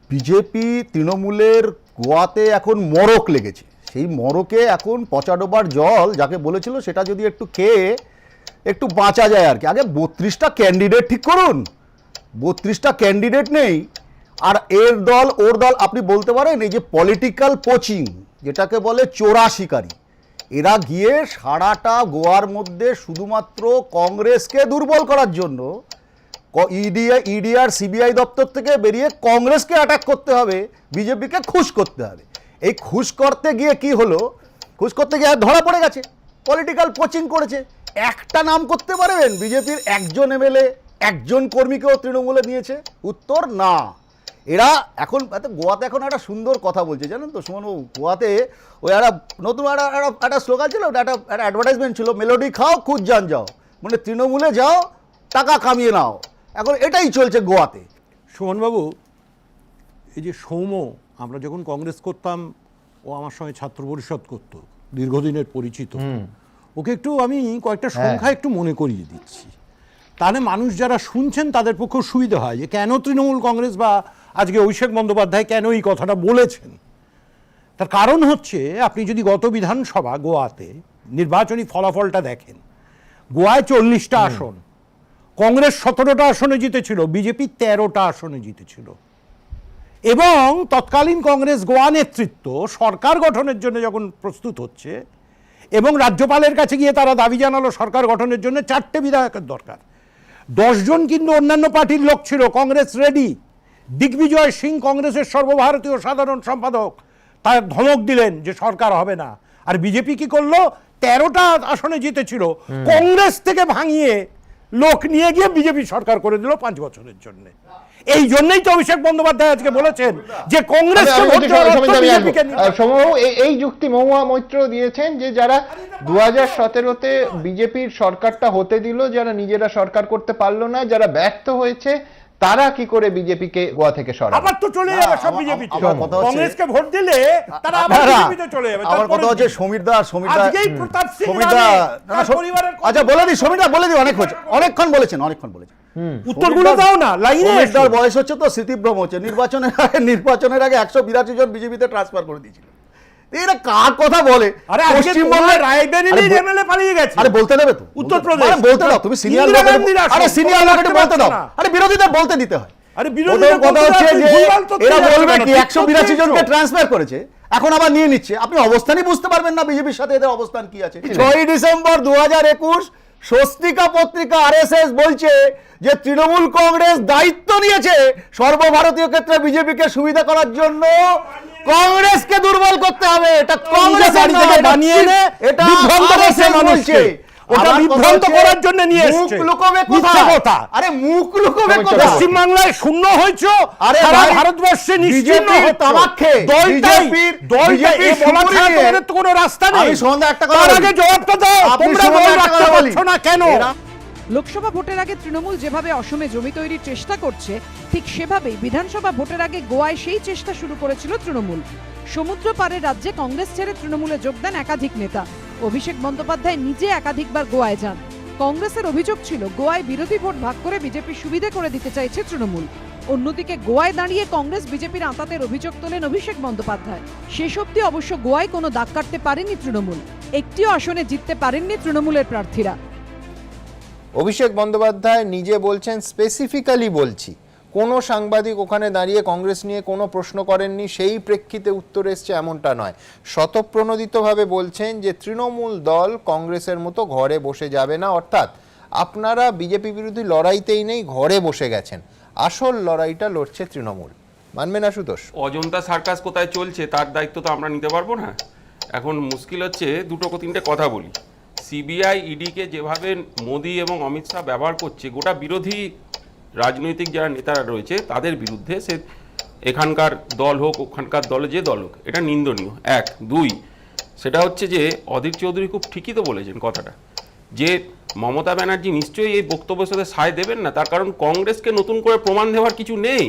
বিজেপি তৃণমূলের গোয়াতে এখন মরক লেগেছে, সেই মরকে এখন পচা ডোবার জল যাকে বলেছিল সেটা যদি একটু খেয়ে একটু বাঁচা যায় আর কি। আগে 32টা ক্যান্ডিডেট ঠিক করুন, 32টা ক্যান্ডিডেট নেই, আর এর দল ওর দল। আপনি বলতে পারেন এই যে পলিটিক্যাল পোচিং যেটাকে বলে চোরা শিকারী, এরা গিয়ে সারাটা গোয়ার মধ্যে শুধুমাত্র কংগ্রেসকে দুর্বল করার জন্য ইডি আর সিবিআই দপ্তর থেকে বেরিয়ে কংগ্রেসকে অ্যাটাক করতে হবে, বিজেপিকে খুশ করতে হবে। এই খুশ করতে গিয়ে কি হলো, খুশ করতে গিয়ে ধরা পড়ে গেছে, পলিটিক্যাল কোচিং করেছে। একটা নাম করতে পারবেন বিজেপির একজন এমএলএ, একজন কর্মীকেও তৃণমূলে নিয়েছে? উত্তর না। এরা এখন গোয়াতে এখন একটা সুন্দর কথা বলছে জানেন তো সুমনবাবু, গোয়াতে ওই একটা নতুন একটা স্লোগান ছিল, একটা অ্যাডভার্টাইজমেন্ট ছিল, মেলোডি খাও খুদ জান যাও, মানে তৃণমূলে যাও টাকা কামিয়ে নাও। এখন এটাই চলছে গোয়াতে। সুমনবাবু, এই যে সৌম্য, আমরা যখন কংগ্রেস করতাম ও আমার সঙ্গে ছাত্র পরিষদ করতো, দীর্ঘদিনের পরিচিত। ওকে একটু আমি কয়েকটা সংখ্যা একটু মনে করিয়ে দিচ্ছি, তাহলে মানুষ যারা শুনছেন তাদের পক্ষেও সুবিধা হয় যে কেন তৃণমূল কংগ্রেস বা আজকে অভিষেক বন্দ্যোপাধ্যায় কেন এই কথাটা বলেছেন। তার কারণ হচ্ছে, আপনি যদি গত বিধানসভা গোয়াতে নির্বাচনী ফলাফলটা দেখেন, গোয়ায় 40টা আসন, কংগ্রেস 17টা আসনে জিতেছিল, বিজেপি 13টা আসনে জিতেছিল। এবং তৎকালীন কংগ্রেস গোয়া নেতৃত্ব সরকার গঠনের জন্য যখন প্রস্তুত হচ্ছে এবং রাজ্যপালের কাছে গিয়ে তারা দাবি জানালো সরকার গঠনের জন্য 4টে বিধায়কের দরকার, 10 জন কিন্তু অন্যান্য পার্টির লোক ছিল, কংগ্রেস রেডি। দিগ্বিজয় সিং কংগ্রেসের সর্বভারতীয় সাধারণ সম্পাদক, তার ধমক দিলেন যে সরকার হবে না। আর বিজেপি কি করলো, 13টা আসনে জিতেছিল, কংগ্রেস থেকে ভাঙিয়ে লোক নিয়ে গিয়ে বিজেপি সরকার করে দিল 5 বছরের জন্য। এই জন্যই তো অভিষেক বন্দ্যোপাধ্যায় আজকে বলেছেন যে কংগ্রেস এই যুক্তি মহুয়া মৈত্র দিয়েছেন যে যারা 2017-তে বিজেপির সরকারটা হতে দিল, যারা নিজেরা সরকার করতে পারলো না, যারা ব্যর্থ হয়েছে, তারা কি করে বিজেপিকে গোয়া থেকে সরাবে? আবার তো চলে যাবে সব বিজেপি, কংগ্রেসকে ভোট দিলে তারা আবার বিজেপিতে চলে যাবে। আমার কথা হচ্ছে সমীরদা আচ্ছা বলে দিই, সমীরদা বলে দিই, অনেকক্ষণ বলেছেন উত্তরগুলো দাও না, লাইনে সমীরদার বয়স হচ্ছে তো স্মৃতিভ্রম হচ্ছে, নির্বাচনের আগে 182 জন বিজেপিতে ট্রান্সফার করে দিয়েছিল। এরা কার কথা বলে? পশ্চিমবঙ্গের রায়বেরিলির এমএলএ পালিয়ে গেছে। আরে বলতে দেবে তো, উত্তরপ্রদেশ বলতে দাও, তুমি সিনিয়র লোক, আরে সিনিয়র লোককে বলতে দাও, আরে বিরোধীদের বলতে দিতে হয়। আরে বিরোধীদের কথা হচ্ছে যে এরা বলবে কি 182 জনকে ট্রান্সফার করেছে, এখন আবার নিয়ে নিচ্ছে। আপনি অবস্থানই বুঝতে পারবেন না বিজেপির সাথে এদের অবস্থান কি আছে। 6ই ডিসেম্বর 2021 স্বস্তিকা পত্রিকা আরএসএস বলছে যে তৃণমূল কংগ্রেস দায়িত্ব নিয়েছে সর্বভারতীয় ক্ষেত্রে বিজেপিকে সুবিধা করার জন্য কংগ্রেসকে দুর্বল করতে হবে। এটা কংগ্রেস বানিয়ে এনে এটা বিভ্রান্ত করছে মানুষকে। ওটা বিভ্রান্ত করার জন্য নিয়ে এসেছে। মুখ লুকোবে মিথ্যা কথা। আরে মুখ লুকোবে কোথায়? পশ্চিমবাংলায় শূন্য হয়েছে, আরে সারা ভাই, ভারতবর্ষে নিশ্চিহ্ন বিজেপির হচ্ছে। তামাক খেয়ে, দলটাই বিজেপির এ বলা সুপুরি ছাড়া নিয়ে- তোমাদের তো কোনো রাস্তা নেই। আমি সন্ধ্যা একটা কথা তার বলি। আগে জবাবটা দাও, আপনি তোমরা সন্ধ্যা বল একটা রাখতে কথা বলি। পারছো না কেন? লোকসভা ভোটের আগে তৃণমূল যেভাবে অসমে জমি তৈরির চেষ্টা করছে, ঠিক সেভাবেই বিধানসভা ভোটের আগে গোয়ায় সেই চেষ্টা শুরু করেছিল তৃণমূল। সমুদ্র পারের রাজ্যে কংগ্রেস ছেড়ে তৃণমূলে যোগ দেন একাধিক নেতা। অভিষেক বন্দ্যোপাধ্যায় নিজে একাধিকবার গোয়ায় যান। কংগ্রেসের অভিযোগ ছিল গোয়ায় বিরোধী ভোট ভাগ করে বিজেপি সুবিধে করে দিতে চাইছে তৃণমূল। অন্যদিকে গোয়ায় দাঁড়িয়ে কংগ্রেস বিজেপির আঁতাতের অভিযোগ তোলেন অভিষেক বন্দ্যোপাধ্যায়। শেষ অবধি অবশ্য গোয়ায় কোনো দাগ কাটতে পারেনি তৃণমূল। একটিও আসনে জিততে পারেননি তৃণমূলের প্রার্থীরা। অভিষেক বন্দ্যোপাধ্যায় নিজে বলছেন, স্পেসিফিক্যালি বলছি, কোনো সাংবাদিক ওখানে দাঁড়িয়ে কংগ্রেস নিয়ে কোনো প্রশ্ন করেননি, সেই প্রেক্ষিতে উত্তর এসছে এমনটা নয়। স্বতঃপ্রণোদিতভাবে বলছেন যে তৃণমূল দল কংগ্রেসের মতো ঘরে বসে যাবে না, অর্থাৎ আপনারা বিজেপি বিরোধী লড়াইতেই নেই, ঘরে বসে গেছেন। আসল লড়াইটা লড়ছে তৃণমূল। মানবেন আশুতোষ? অজন্তা সার্কাস কোথায় চলছে তার দায়িত্ব তো আমরা নিতে পারবো না। এখন মুশকিল হচ্ছে দুটো তিনটে কথা বলি। সিবিআই ইডিকে যেভাবে মোদি এবং অমিত শাহ ব্যবহার করছে গোটা বিরোধী রাজনৈতিক যারা নেতারা রয়েছে তাদের বিরুদ্ধে, সে এখানকার দল হোক ওখানকার দলে যে দল হোক, এটা নিন্দনীয়। এক। দুই, সেটা হচ্ছে যে অধীর চৌধুরী খুব ঠিকই তো বলেছেন কথাটা, যে মমতা ব্যানার্জি নিশ্চয়ই এই বক্তব্যের সাথে সায় দেবেন না, তার কারণ কংগ্রেসকে নতুন করে প্রমাণ দেওয়ার কিছু নেই।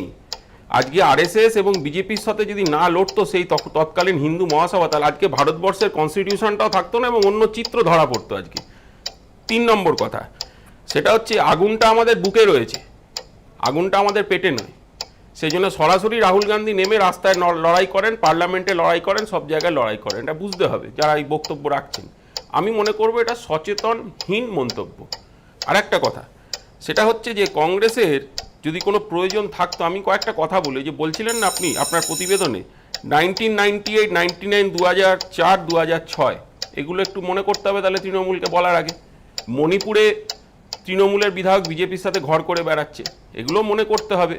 আজকে আরএসএস এবং বিজেপির সাথে যদি না লড়তো সেই তৎকালীন হিন্দু মহাসভা, তাহলে আজকে ভারতবর্ষের কনস্টিটিউশনটাও থাকতো না এবং অন্য চিত্র ধরা পড়তো আজকে। 3 নম্বর কথা, সেটা হচ্ছে আগুনটা আমাদের বুকে রয়েছে, আগুনটা আমাদের পেটে নয়। সেই জন্য সরাসরি রাহুল গান্ধী নেমে রাস্তায় লড়াই করেন, পার্লামেন্টে লড়াই করেন, সব জায়গায় লড়াই করেন। এটা বুঝতে হবে যারা এই বক্তব্য রাখছেন। আমি মনে করবো এটা সচেতনহীন মন্তব্য। আর একটা কথা, সেটা হচ্ছে যে কংগ্রেসের যদি কোনো প্রয়োজন থাকতো, আমি কয়েকটা কথা বলি, যে বলছিলেন না আপনি আপনার প্রতিবেদনে 1998, 99, 2004, 2006 এগুলো একটু মনে করতে হবে তাহলে তৃণমূলকে বলার আগে। মণিপুরে তৃণমূলের বিধায়ক বিজেপির সাথে ঘর করে বেড়াচ্ছে, এগুলো মনে করতে হবে।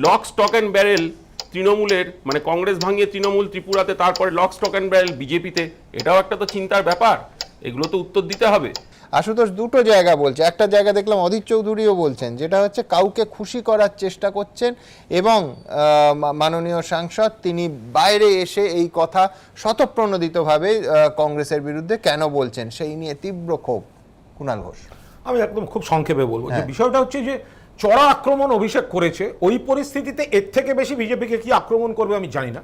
লক স্টক অ্যান্ড ব্যারেল তৃণমূলের, মানে কংগ্রেস ভাঙিয়ে তৃণমূল ত্রিপুরাতে, তারপরে লক স্টক অ্যান্ড ব্যারেল বিজেপিতে, এটাও একটা তো চিন্তার ব্যাপার, এগুলো তো উত্তর দিতে হবে। আশুতোষ দুটো জায়গা বলছে, একটা জায়গা দেখলাম অধীর চৌধুরীও বলছেন, যেটা হচ্ছে কাউকে খুশি করার চেষ্টা করছেন এবং মাননীয় সাংসদ তিনি বাইরে এসে এই কথা স্বতঃপ্রণোদিতভাবে কংগ্রেসের বিরুদ্ধে কেন বলছেন সেই নিয়ে তীব্র ক্ষোভ। কুণাল ঘোষ? আমি একদম খুব সংক্ষেপে বলবো যে বিষয়টা হচ্ছে যে চড়া আক্রমণ অভিষেক করেছে, ওই পরিস্থিতিতে এর থেকে বেশি বিজেপিকে কি আক্রমণ করবে আমি জানি না।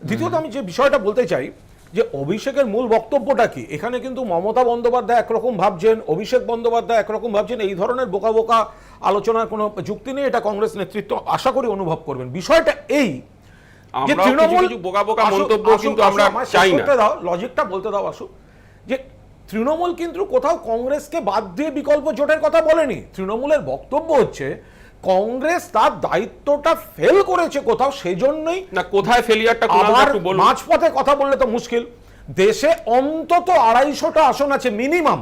দ্বিতীয়ত আমি যে বিষয়টা বলতে চাই যে অভিষেকের মূল বক্তব্যটা কি, এখানে কিন্তু মমতা বন্দ্যোপাধ্যায় একরকম ভাবছেন, অভিষেক বন্দ্যোপাধ্যায় একরকম ভাবছেন, এই ধরনের বোকা বোকা আলোচনার কোনো যুক্তি নেই, এটা কংগ্রেস নেতৃত্ব আশা করি অনুভব করবেন। বিষয়টা এই যে তৃণমূল বোকা বোকা মন্তব্য কিন্তু আমরা চাই না, লজিকটা বলতে দাও আসুক, যে তৃণমূল কিন্তু কোথাও কংগ্রেসকে বাদ দিয়ে বিকল্প জোটের কথা বলেনি। তৃণমূলের বক্তব্য হচ্ছে কংগ্রেস তার দায়িত্বটা ফেল করেছে কোথাও, সেজন্যই না কোথায় ফেলিয়ারটা মাঝপথে কথা বললে তো মুশকিল। দেশে অন্তত 250টা আসন আছে মিনিমাম,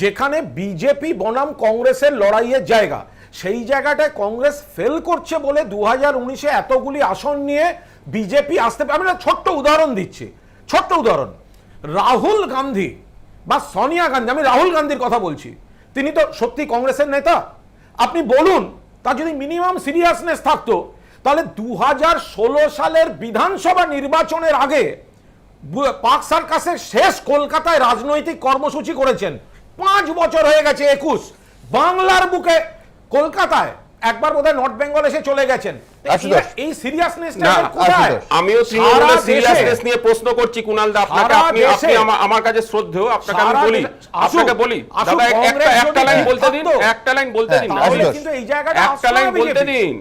যেখানে বিজেপি বনাম কংগ্রেসের লড়াইয়ের জায়গা, সেই জায়গাটায় কংগ্রেস ফেল করছে বলে 2019-এ এতগুলি আসন নিয়ে বিজেপি আসতে পারে। আমি ছোট্ট উদাহরণ দিচ্ছি, ছোট্ট উদাহরণ, রাহুল গান্ধী বা সোনিয়া গান্ধী, আমি রাহুল গান্ধীর কথা বলছি, তিনি তো সত্যি কংগ্রেসের নেতা। আপনি বলুন তার যদি মিনিমাম সিরিয়াসনেস থাকতো, তাহলে 2016 সালের বিধানসভা নির্বাচনের আগে পার্ক সার্কাসের শেষ কলকাতায় রাজনৈতিক কর্মসূচি করেছেন। 5 বছর হয়ে গেছে, 21 বাংলার বুকে কলকাতায়, একবার বোধহয় নর্থ বেঙ্গল এসে চলে গেছেন। এই সিরিয়াসনেসটা কোথায়? আমিও তৃণমূলের সিরিয়াসনেস নিয়ে প্রশ্ন করছি কুণাল দা আপনাকে, আপনি আমার কাছে শ্রদ্ধেয়, আপনাকে আমি বলি, দাদা একটা লাইন বলতে দিন, একটা লাইন বলতে দিন, কিন্তু এই জায়গাটা একটা লাইন বলতে দিন।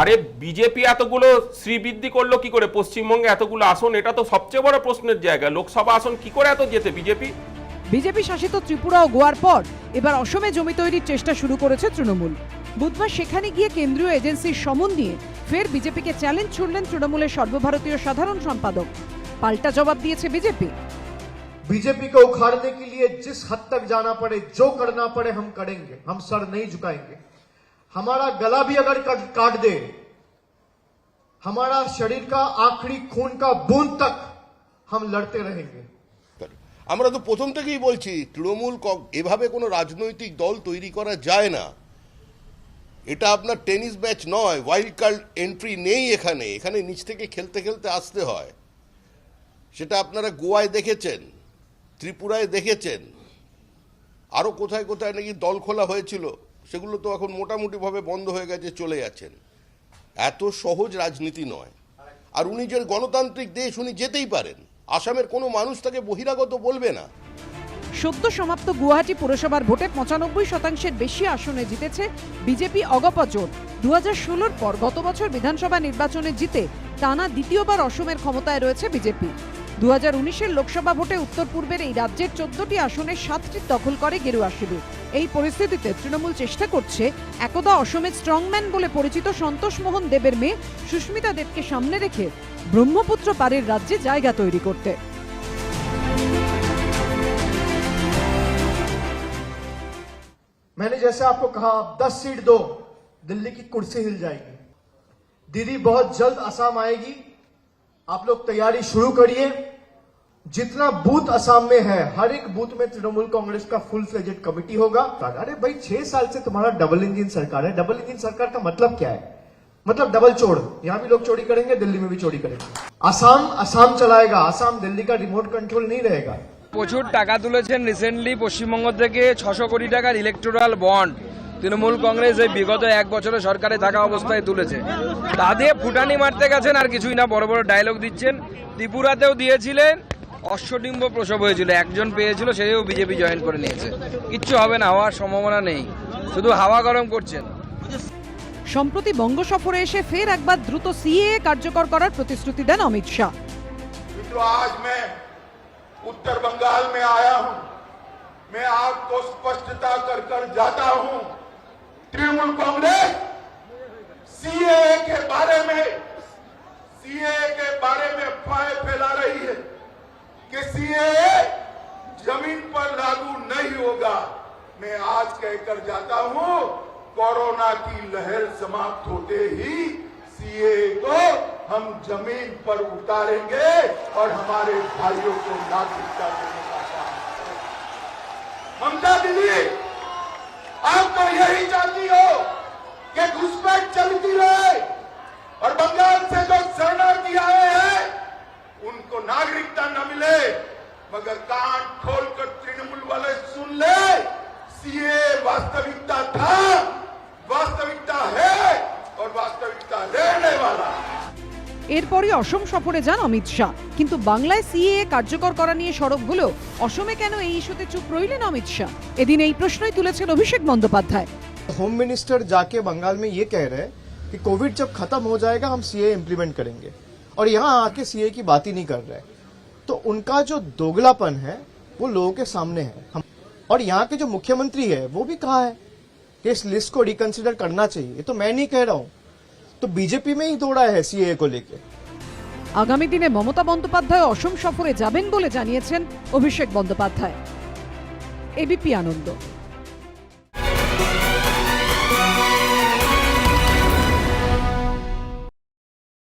আরে বিজেপি এতগুলো শ্রীবৃদ্ধি করলো কি করে, পশ্চিমবঙ্গে এতগুলো আসন, এটা তো সবচেয়ে বড় প্রশ্নের জায়গা। লোকসভা আসন কি করে এত জেতে বিজেপি শাসিত ত্রিপুরা ও গোয়ার পর এবার অসমে জমি তৈরির চেষ্টা শুরু করেছে তৃণমূল। বুধবার সেখানে গিয়ে কেন্দ্রীয় এজেন্সির সমন নিয়ে ফের বিজেপিকে চ্যালেঞ্জ ছুড়লেন তৃণমূলের সর্বভারতীয় সাধারণ সম্পাদক। পাল্টা জবাব দিয়েছে বিজেপি। बीजेपी को उखाड़ने के लिए जिस हद तक जाना पड़े, जो करना पड़े हम करेंगे, हम सर नहीं झुकाएंगे। हमारा गला भी अगर काट दे, हमारा शरीर का आखिरी खून का बूंद तक हम लड़ते रहेंगे। আমরা তো প্রথম থেকেই বলছি তৃণমূল এভাবে কোনো রাজনৈতিক দল তৈরি করা যায় না। এটা আপনার টেনিস ম্যাচ নয়, ওয়াইল্ড কার্ড এন্ট্রি নেই এখানে, এখানে নিচ থেকে খেলতে খেলতে আসতে হয়। সেটা আপনারা গোয়ায় দেখেছেন, ত্রিপুরায় দেখেছেন, আরও কোথায় কোথায় নাকি দল খোলা হয়েছিল, সেগুলো তো এখন মোটামুটিভাবে বন্ধ হয়ে গেছে, চলে যাচ্ছেন। এত সহজ রাজনীতি নয়। আর উনি যে গণতান্ত্রিক দেশ, উনি যেতেই পারেন, আসামের কোনো মানুষ তাকে বহিরাগত বলবে না। সদ্য সমাপ্ত গুয়াহাটি পুরসভার ভোটে ৯৫% বেশি আসনে জিতেছে বিজেপি অগপ জোট। ২০১৬-র পর গত বছর বিধানসভা নির্বাচনে জিতে টানা দ্বিতীয়বার অসমের ক্ষমতায় রয়েছে বিজেপি। ২০১৯-এর লোকসভা ভোটে উত্তর পূর্বের এই রাজ্যের ১৪টি আসনে ৭টি দখল করে গেরুয়া শিবির। এই পরিস্থিতিতে তৃণমূল চেষ্টা করছে একদা অসমের স্ট্রংম্যান বলে পরিচিত সন্তোষ মোহন দেবের মেয়ে সুস্মিতা দেবকে সামনে রেখে ব্রহ্মপুত্র পাড়ের রাজ্যে জায়গা তৈরি করতে। मैंने जैसे आपको कहा, 10 सीट दो, दिल्ली की कुर्सी हिल जाएगी। दीदी बहुत जल्द असम आएगी, आप लोग तैयारी शुरू करिए। जितना बूथ असम में है, हर एक बूथ में तृणमूल कांग्रेस का फुल फ्लेजेड कमेटी होगा। अरे भाई 6 साल से तुम्हारा डबल इंजन सरकार है। डबल इंजन सरकार का मतलब क्या है? मतलब डबल चोर। यहाँ भी लोग चोरी करेंगे, दिल्ली में भी चोरी करेंगे। असम चलाएगा, असम दिल्ली का रिमोट कंट्रोल नहीं रहेगा। প্রচুর টাকা তুলেছেন রিসেন্টলি পশ্চিমবঙ্গ থেকে ৬০০ কোটি টাকার ইলেকটোরাল বন্ড তৃণমূল কংগ্রেস এই বিগত ১ বছরে সরকারে থাকা অবস্থায় তুলেছে। তা দিয়ে ফুটানি মারতে গেছেন, আর কিছুই না, বড় বড় ডায়লগ দিচ্ছেন। ত্রিপুরাতেও দিয়েছিলেন, অশ্বডিম্ব প্রসব হয়েছিল, একজন পেয়েছিল, সেও বিজেপি জয়েন করে নিয়েছে। কিচ্ছু হবে না, হওয়ার সম্ভাবনা নেই, শুধু হাওয়া গরম করছেন। সম্প্রতি বঙ্গ সফরে এসে ফের একবার দ্রুত সিএএ কার্যকর করার প্রতিশ্রুতি দেন অমিত শাহ। उत्तर बंगाल में आया हूं, मैं आपको स्पष्टता कर जाता हूं, तृणमूल कांग्रेस सीएए के बारे में अफवाहें फैला रही है कि सीएए जमीन पर लागू नहीं होगा। मैं आज कहकर जाता हूं, कोरोना की लहर समाप्त होते ही सीएए को हम जमीन पर उतारेंगे और हमारे भाइयों को नागरिकता देने का काम करेंगे। ममता दीदी, आप तो यही चाहती हो कि घुसपैठ चलती रहे और बंगाल से जो शरणार्थी आए हैं उनको नागरिकता न मिले, मगर कान खोलकर तृणमूल वाले सुन ले, सीएए वास्तविकता था, वास्तविकता है और वास्तविकता रहने वाला। এরপরই অসম সফরে যান অমিত শাহ। কিন্তু বাংলায় সিএএ কার্যকর করা নিয়ে সরব হলেও অসমে কেন এই ইস্যুতে চুপ রইলেন অমিত শাহ? এদিন এই প্রশ্নই তুলেছেন অভিষেক বন্দ্যোপাধ্যায়। होम मिनिस्टर जाके बंगाल में ये कह रहे हैं कि कोविड जब खत्म हो जाएगा हम सीए इम्प्लीमेंट करेंगे, और यहाँ आके सीए की बात ही नहीं कर रहे। तो उनका जो दोगलापन है वो लोगों के सामने है। और यहाँ के जो मुख्यमंत्री है वो भी कहा है कि इस लिस्ट को रिकंसिडर करना चाहिए। ये तो मैं नहीं कह रहा हूँ, तो बीजेपी में ही दौड़ा है सीए को लेके। আগামী দিনে মমতা বন্দ্যোপাধ্যায় অসম সফরে যাবেন বলে জানিয়েছেন অভিষেক বন্দ্যোপাধ্যায়। এবিপি আনন্দ।